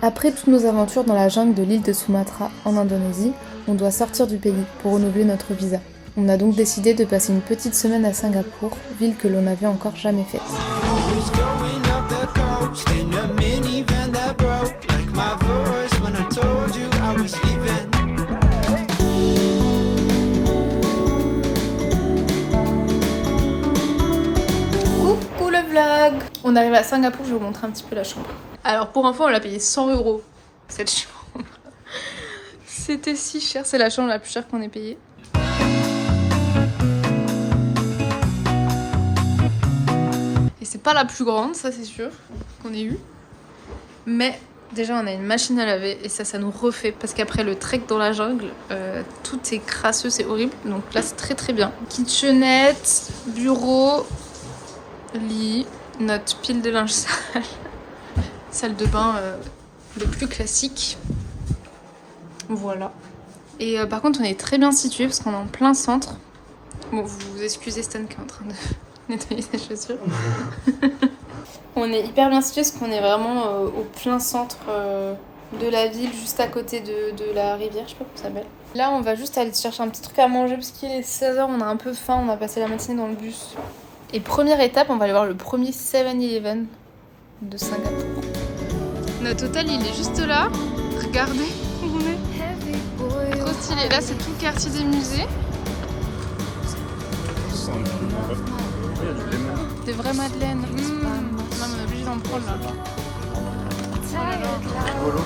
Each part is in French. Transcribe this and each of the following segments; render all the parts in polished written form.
Après toutes nos aventures dans la jungle de l'île de Sumatra, en Indonésie, on doit sortir du pays pour renouveler notre visa. On a donc décidé de passer une petite semaine à Singapour, ville que l'on n'avait encore jamais faite. Coucou le vlog! On arrive à Singapour, je vais vous montrer un petit peu la chambre. Alors pour info, on l'a payé 100 € cette chambre. C'était si cher, c'est la chambre la plus chère qu'on ait payée. Et c'est pas la plus grande, ça c'est sûr, qu'on ait eu. Mais déjà on a une machine à laver et ça nous refait parce qu'après le trek dans la jungle, tout est crasseux, c'est horrible. Donc là c'est très très bien. Kitchenette, bureau, lit, notre pile de linge sale, salle de bain le plus classique. Voilà. Et par contre on est très bien situé parce qu'on est en plein centre. Bon, vous excusez Stan qui est en train de nettoyer ses chaussures. On est hyper bien situé parce qu'on est vraiment au plein centre de la ville, juste à côté de la rivière, je sais pas comment ça s'appelle. Là on va juste aller chercher un petit truc à manger parce qu'il est 16h, on a un peu faim, on a passé la matinée dans le bus. Et première étape, on va aller voir le premier 7-Eleven de Singapour. Notre hôtel il est juste là, regardez où on est. Trop stylé, là c'est tout le quartier des musées. Des vraies madeleines. Non mais on est obligé d'en prendre là. Rigolo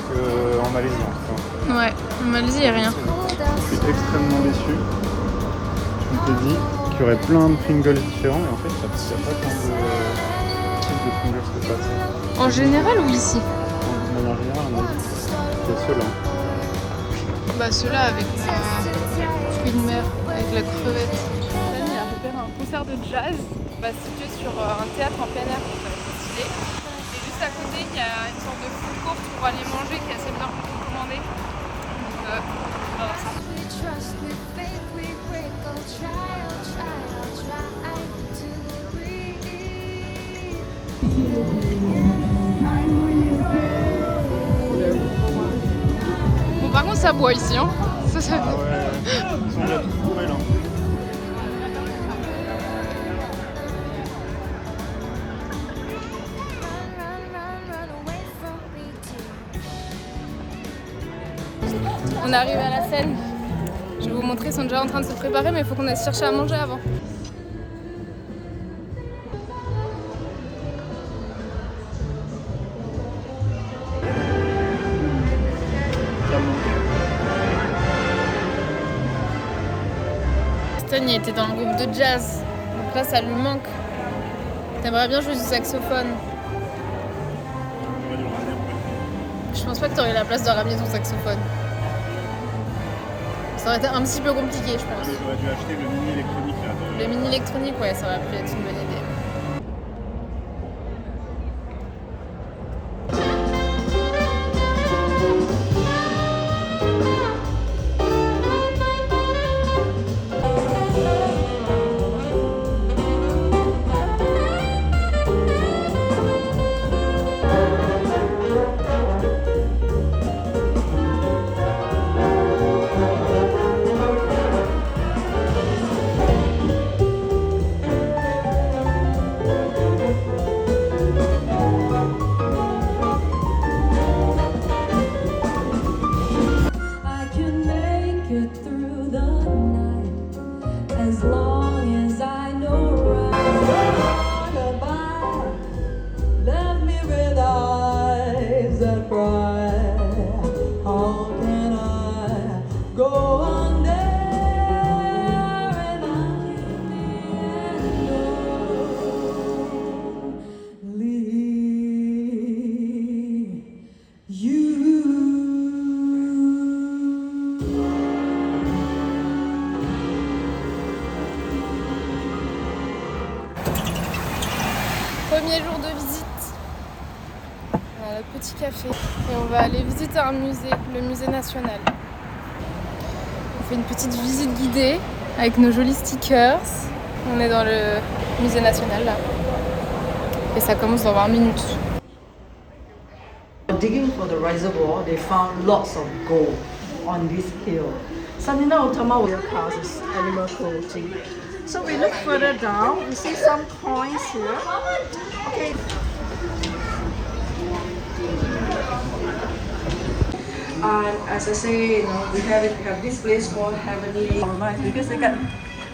qu'en Malaisie en fait. Ouais, en Malaisie y a rien. Je suis extrêmement déçu. Je m'étais dit qu'il y aurait plein de Pringles différents et en fait il n'y a pas tant de types de Pringles que ça. En général ou ici? De manière générale, on a c'est ceux-là. Bah ceux-là avec le fruit de mer, avec la crevette. Stan il a repéré un concert de jazz. On va se situer sur un théâtre en plein air, donc ça va être stylé. Et juste à côté, il y a une sorte de food court pour aller manger qui est assez bien recommandé. Donc on va voir ça. Bon par contre ça boit ici hein. Ça. Ah ouais, ils sont déjà tous bourrés là. On est arrivé à la scène. Je vais vous montrer, ils sont déjà en train de se préparer, mais il faut qu'on aille chercher à manger avant. Stan il était dans un groupe de jazz, donc là ça lui manque. T'aimerais bien jouer du saxophone. Je pense pas que t'aurais la place de ramener ton saxophone. Ça aurait été un petit peu compliqué, je pense. J'aurais dû acheter le mini électronique là. Le mini électronique, ouais, ça aurait pu être une bonne idée. As long as I know right, goodbye. Left me with eyes that cry. How can I go on there without you? Premier jour de visite. On a le petit café. Et on va aller visiter un musée, le musée national. On fait une petite visite guidée avec nos jolis stickers. On est dans le musée national là. Et ça commence dans 20 minutes. while digging for the reservoir, they found lots of gold on this hill. Sanina Utama warehouses, animal cruelty. So we look further down, we see some coins here. Okay. And as I say, we have this place called Heavenly Paradise because they get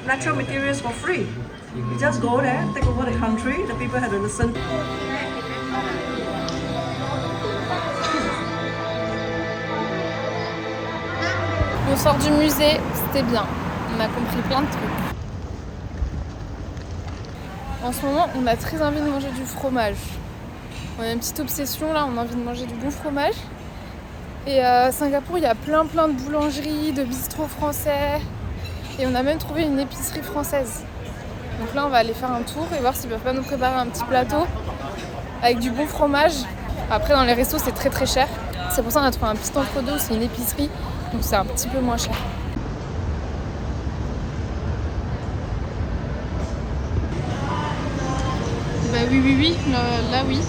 natural materials for free. You just go there, take over the country, the people have to listen. On sort du musée, c'était bien. On a compris plein de trucs. En ce moment, on a très envie de manger du fromage. On a une petite obsession là, on a envie de manger du bon fromage. Et à Singapour, il y a plein de boulangeries, de bistrots français. Et on a même trouvé une épicerie française. Donc là, on va aller faire un tour et voir s'ils peuvent pas nous préparer un petit plateau avec du bon fromage. Après, dans les restos, c'est très cher. C'est pour ça qu'on a trouvé un petit entre-deux où c'est une épicerie. Donc c'est un petit peu moins cher. Bah oui, là oui.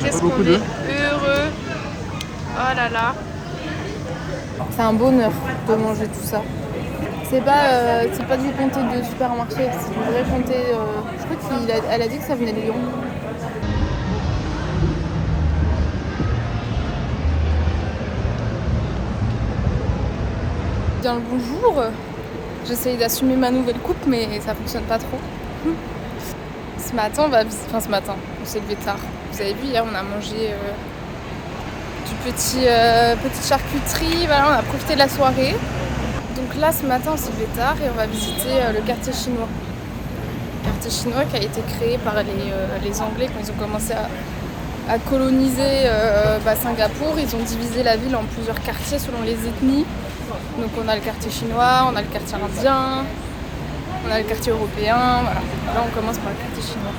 Qu'est-ce qu'on est heureux. Oh là là. C'est un bonheur de manger tout ça. C'est pas du comté de supermarché, c'est du vrai comté. Je crois qu'elle a dit que ça venait de Lyon. Bien le bonjour. J'essaye d'assumer ma nouvelle coupe, mais ça fonctionne pas trop. Ce matin, on s'est levé tard. Vous avez vu, hier, on a mangé du petite charcuterie. Voilà, on a profité de la soirée. Donc là, ce matin, on s'est levé tard et on va visiter le quartier chinois. Le quartier chinois qui a été créé par les Anglais quand ils ont commencé à coloniser Singapour. Ils ont divisé la ville en plusieurs quartiers selon les ethnies. Donc on a le quartier chinois, on a le quartier indien, on a le quartier européen. Voilà. Là, on commence par le quartier chinois.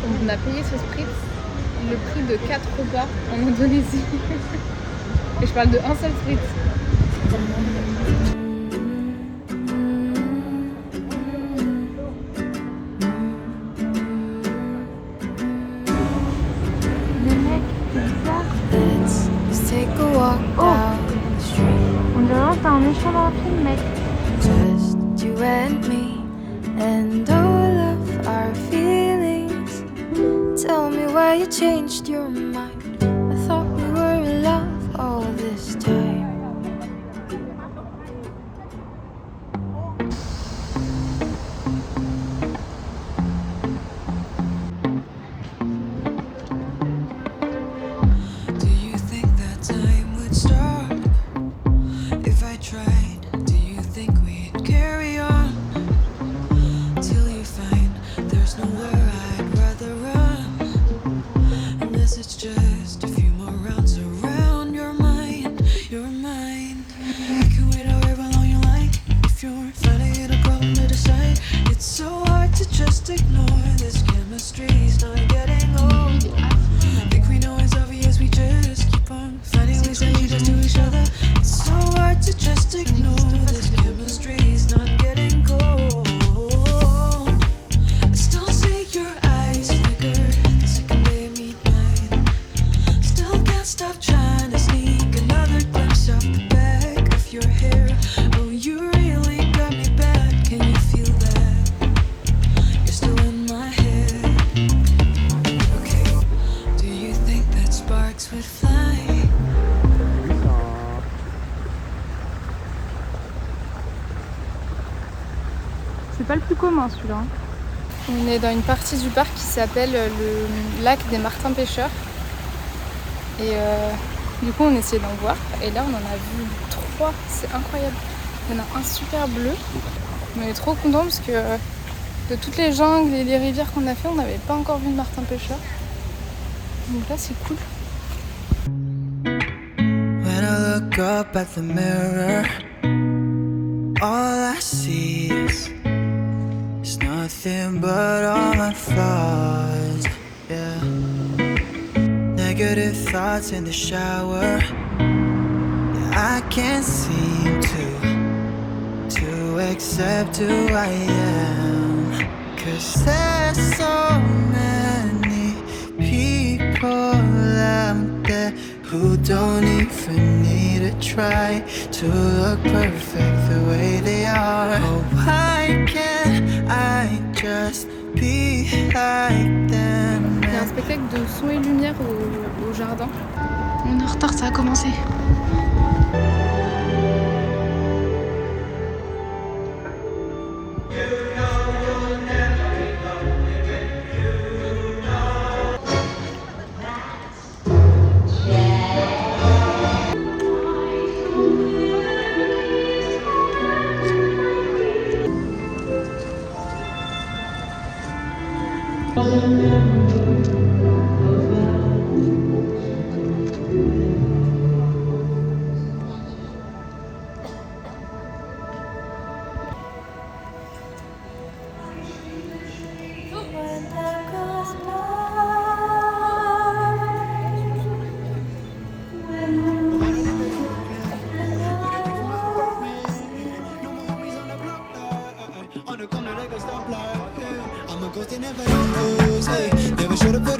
On a payé ce spritz le prix de 4 repas en Indonésie. Et je parle de un seul spritz. Let's take a walk down the street. On dirait que t'as un méchant dans un film, mec. Just you and me and all of our feelings. Tell me why you changed your mind. I thought we were in love all this time. Do you think that time would stop if I tried? Do you think we'd carry on till you find there's nowhere I'd rather run? Unless it's just pas le plus commun celui-là. On est dans une partie du parc qui s'appelle le lac des Martins Pêcheurs. Et du coup on essayait d'en voir. Et là on en a vu 3, c'est incroyable. Il y en a un super bleu. On est trop contents parce que de toutes les jungles et les rivières qu'on a fait, on n'avait pas encore vu de martin pêcheur. Donc là c'est cool. When I look up at the mirror, all I see is nothing but all my flaws. Yeah, negative thoughts in the shower. Yeah, I can't seem to accept who I am. 'Cause there's so many people out there who don't even need to try to look perfect the way they are. Oh, why can't I just be like them? Il y a un spectacle de son et lumière au jardin. On est en retard, ça a commencé.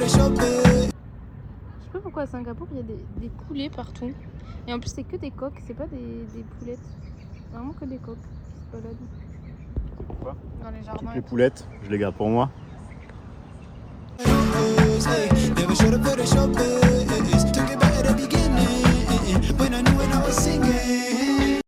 Je sais pas pourquoi à Singapour il y a des poulets partout. Et en plus c'est que des coqs, c'est pas des poulettes. Vraiment que des coqs qui se baladent. Pourquoi? Dans les jardins. Toutes les poulettes, je les garde pour moi. Never should've put a show